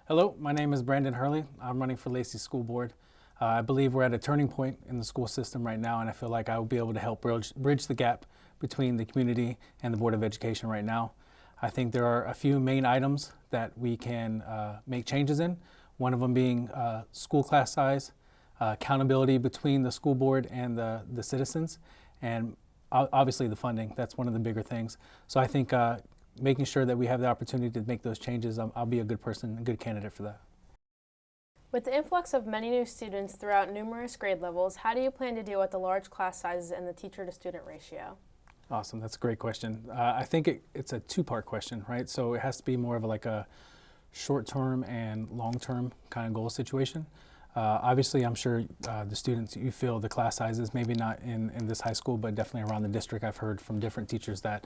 Hello, my name is Brandon Hurley. I'm running for Lacey School Board. I believe we're at a turning point in the school system right now, and I feel like I will be able to help bridge the gap between the community and the Board of Education right now. I think there are a few main items that we can make changes in, one of them being school class size, accountability between the school board and the citizens, and obviously the funding. That's one of the bigger things. So I think making sure that we have the opportunity to make those changes, I'll be a good person, a good candidate for that. With the influx of many new students throughout numerous grade levels, how do you plan to deal with the large class sizes and the teacher-to-student ratio? Awesome, that's a great question. I think it's a two-part question, right? So it has to be more of like a short-term and long-term kind of goal situation. Obviously, I'm sure the students, you feel the class sizes, maybe not in this high school, but definitely around the district. I've heard from different teachers that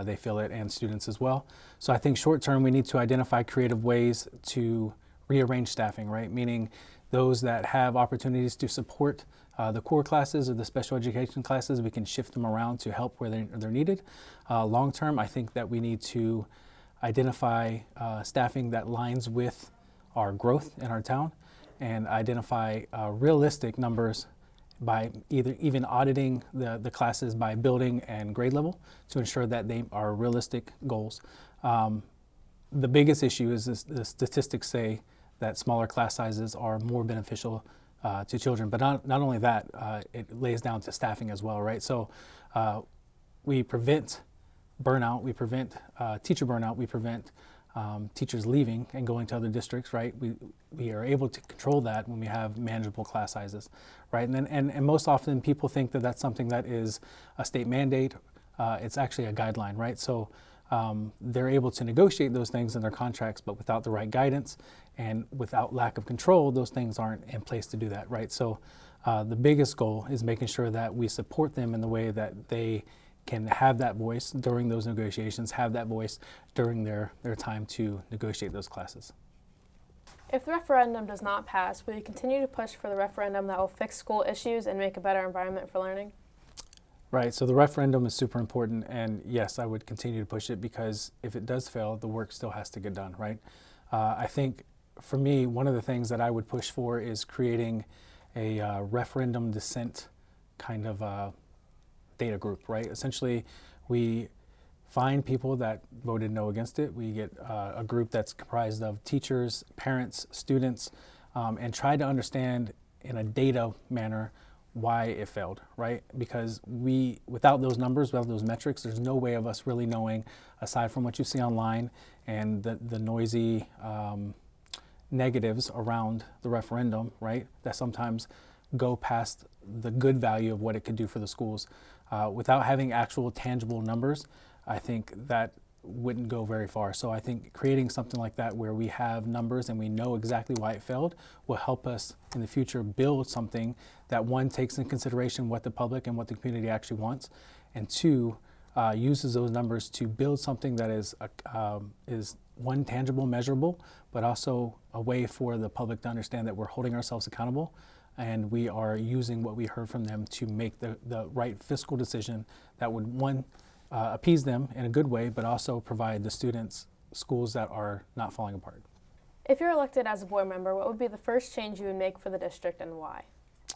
they feel it, and students as well. So I think short-term, we need to identify creative ways to rearrange staffing, right? Meaning those that have opportunities to support the core classes or the special education classes, we can shift them around to help where they're needed. Long-term, I think that we need to identify staffing that lines with our growth in our town, and identify realistic numbers by even auditing the classes by building and grade level to ensure that they are realistic goals. The biggest issue is the statistics say that smaller class sizes are more beneficial to children, but not only that, it lays down to staffing as well, right? So we prevent burnout, we prevent teacher burnout, we prevent teachers leaving and going to other districts, right? We are able to control that when we have manageable class sizes, right? And most often people think that that's something that is a state mandate. It's actually a guideline, right? So they're able to negotiate those things in their contracts, but without the right guidance and without lack of control, those things aren't in place to do that, right? So the biggest goal is making sure that we support them in the way that they can have that voice during those negotiations, have that voice during their time to negotiate those classes. If the referendum does not pass, will you continue to push for the referendum that will fix school issues and make a better environment for learning? Right, so the referendum is super important, and yes, I would continue to push it because if it does fail, the work still has to get done, right? I think for me, one of the things that I would push for is creating a referendum dissent kind of data group, right? Essentially, we find people that voted no against it. We get a group that's comprised of teachers, parents, students, and try to understand in a data manner why it failed, right? Because without those numbers, without those metrics, there's no way of us really knowing, aside from what you see online and the noisy negatives around the referendum, right? That sometimes go past the good value of what it could do for the schools. Without having actual tangible numbers, I think that wouldn't go very far. So I think creating something like that where we have numbers and we know exactly why it failed will help us in the future build something that, one, takes in consideration what the public and what the community actually wants, and two, uses those numbers to build something that is one, tangible, measurable, but also a way for the public to understand that we're holding ourselves accountable and we are using what we heard from them to make the right fiscal decision that would, one, appease them in a good way, but also provide the students schools that are not falling apart. If you're elected as a board member, what would be the first change you would make for the district and why?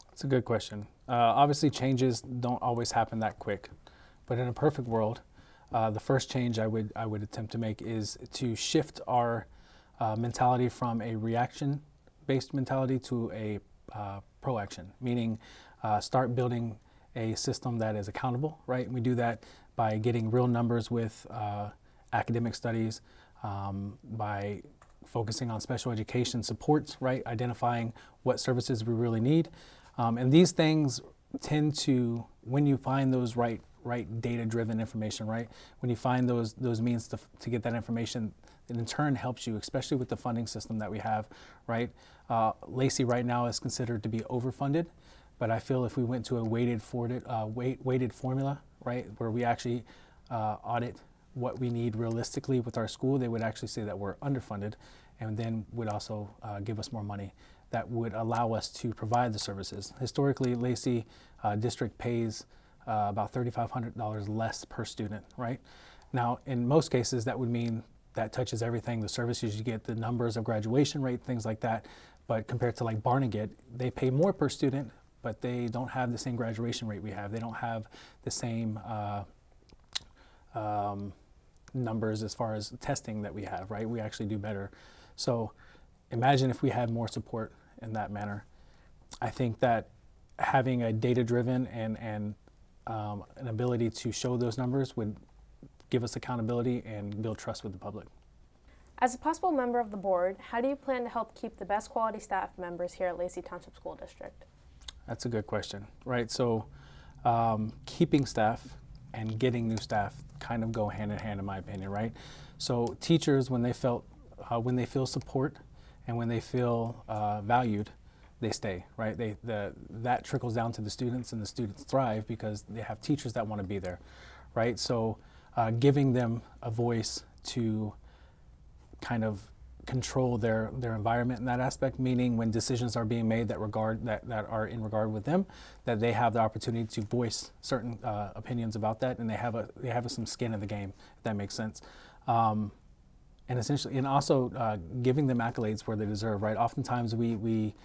That's a good question. Obviously, changes don't always happen that quick, but in a perfect world, the first change I would attempt to make is to shift our mentality from a reaction-based mentality to a proaction, meaning start building a system that is accountable, right? We do that by getting real numbers with academic studies, by focusing on special education supports, right? Identifying what services we really need. And these things tend to, when you find those right data-driven information, right? When you find those means to get that information, it in turn helps you, especially with the funding system that we have, right? Lacey right now is considered to be overfunded, but I feel if we went to a weighted formula, right, where we actually audit what we need realistically with our school, they would actually say that we're underfunded, and then would also give us more money that would allow us to provide the services. Historically, Lacey district pays about $3,500 less per student, right? Now, in most cases, that would mean that touches everything, the services you get, the numbers of graduation rate, things like that. But compared to like Barnegat, they pay more per student, but they don't have the same graduation rate we have. They don't have the same numbers as far as testing that we have, right? We actually do better. So imagine if we had more support in that manner. I think that having a data-driven and an ability to show those numbers would give us accountability and build trust with the public. As a possible member of the board, how do you plan to help keep the best quality staff members here at Lacey Township School District? That's a good question, right? So keeping staff and getting new staff kind of go hand in hand, in my opinion, right? So teachers, when they feel support and when they feel valued, they stay, right? That trickles down to the students, and the students thrive because they have teachers that want to be there, right? So giving them a voice to kind of control their environment in that aspect, meaning when decisions are being made that are in regard with them, that they have the opportunity to voice certain opinions about that, and they have some skin in the game, if that makes sense. And essentially, and also giving them accolades where they deserve, right? Oftentimes we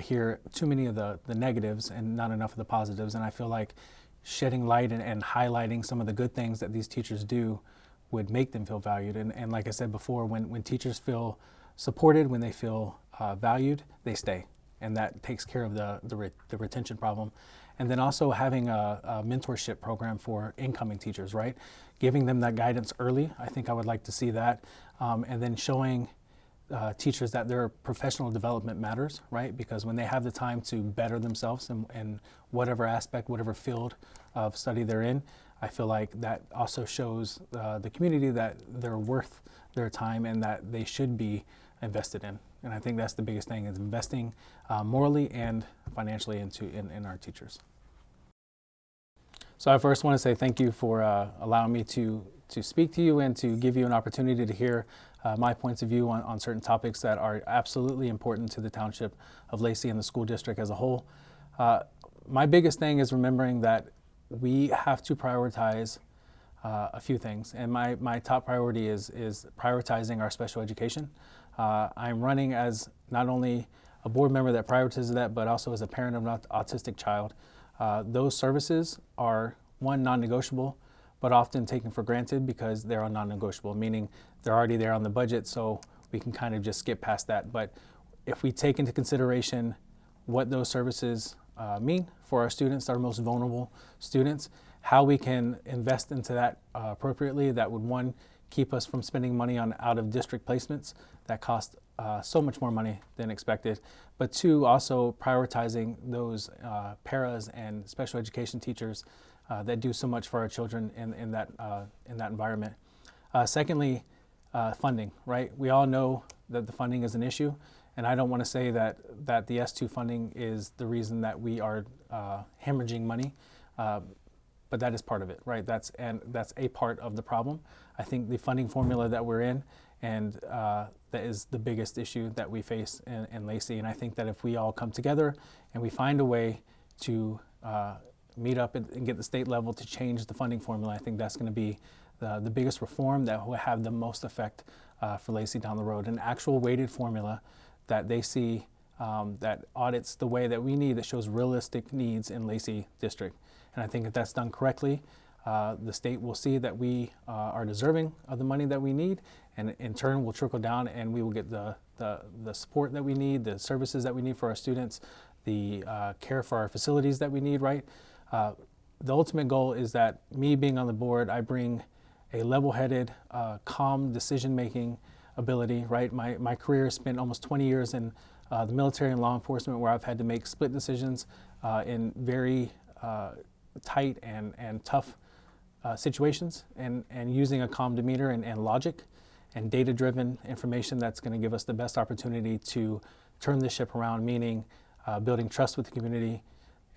hear too many of the negatives and not enough of the positives, and I feel like shedding light and highlighting some of the good things that these teachers do would make them feel valued. And like I said before, when teachers feel supported, when they feel valued, they stay. And that takes care of the retention problem. And then also having a mentorship program for incoming teachers, right? Giving them that guidance early. I think I would like to see that. And then showing teachers that their professional development matters, right? Because when they have the time to better themselves in whatever aspect, whatever field of study they're in, I feel like that also shows the community that they're worth their time and that they should be invested in. And I think that's the biggest thing, is investing morally and financially in our teachers. So I first want to say thank you for allowing me to speak to you and to give you an opportunity to hear my points of view on certain topics that are absolutely important to the Township of Lacey and the school district as a whole. My biggest thing is remembering that we have to prioritize a few things, and my top priority is prioritizing our special education. I'm running as not only a board member that prioritizes that, but also as a parent of an autistic child. Those services are, one, non-negotiable, but often taken for granted because they're non-negotiable, meaning they're already there on the budget, so we can kind of just skip past that. But if we take into consideration what those services mean for our students, our most vulnerable students, how we can invest into that appropriately, that would, one, keep us from spending money on out-of-district placements that cost so much more money than expected, but two, also prioritizing those paras and special education teachers that do so much for our children in that environment. Secondly, funding, right? We all know that the funding is an issue, and I don't want to say that the S2 funding is the reason that we are hemorrhaging money, but that is part of it, right? That's a part of the problem. I think the funding formula that we're in, and that is the biggest issue that we face in Lacey. And I think that if we all come together and we find a way to meet up and get the state level to change the funding formula, I think that's going to be the biggest reform that will have the most effect for Lacey down the road. An actual weighted formula that they see that audits the way that we need, that shows realistic needs in Lacey District. And I think if that's done correctly, the state will see that we are deserving of the money that we need, and in turn will trickle down, and we will get the support that we need, the services that we need for our students, the care for our facilities that we need, right? The ultimate goal is that me being on the board, I bring a level-headed, calm decision-making ability, right? My career spent almost 20 years in the military and law enforcement, where I've had to make split decisions in very tight and tough situations, and using a calm demeanor and logic and data-driven information that's going to give us the best opportunity to turn this ship around, meaning building trust with the community.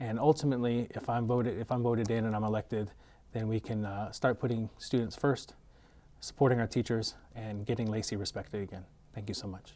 And ultimately, if I'm voted in and I'm elected, then we can start putting students first, supporting our teachers, and getting Lacey respected again. Thank you so much.